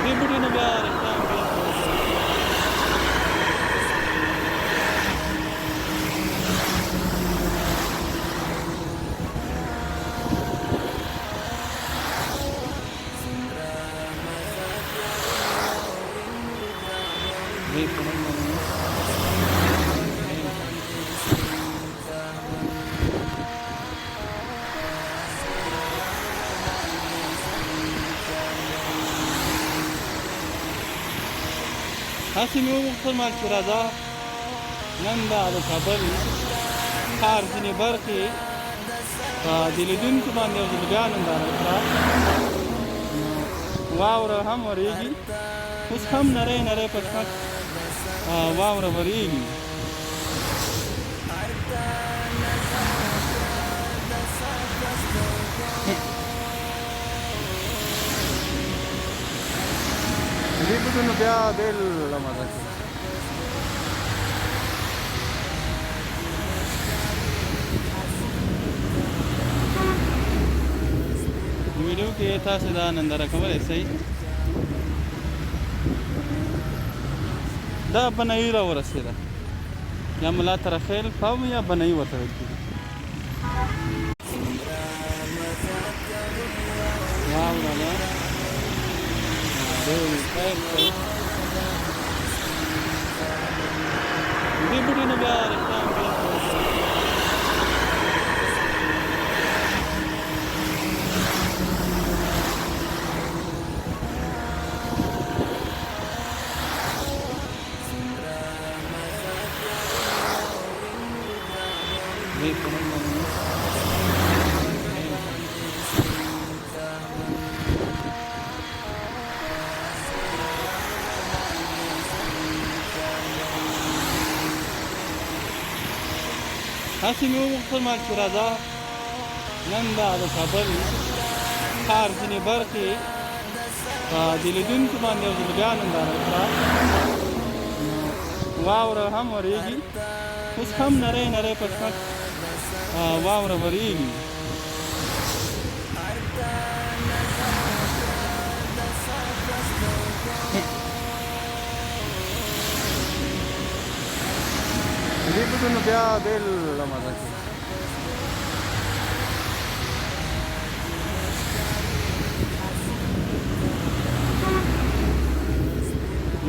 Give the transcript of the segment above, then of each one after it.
دې بوټي نه بیا رقم هسې مې وغوښتل چې راځه نن د کابل ښار ځینې برخې په دې لیدونکو باندې یو ځل بیا ننداره وکړه. واوره هم ورېږي، اوس هم نری نری پټ واوره ورېږي. دې بوټونو بیا بېل مزه کوي. ویډیو کې تاسو دا ننداره کولی شئ. دا بنایي راورسېده، یا ملا طرفیل فهم یا بنایي ورته ویل کېږي. واوره ده دې بوټي نه بیا رقم هسې مې وغوښتل چې راځه نن د کابل ښار ځینې برخې په دې لیدونکو باندې یو ځل بیا ننداره وکړه. واوره هم ورېږي، اوس هم نری نری پټ واوره ورېږي. دې بوټونو بیا بېل مزه کوي.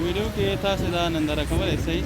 ویډیو کې تاسو دا ننداره کولی شئ.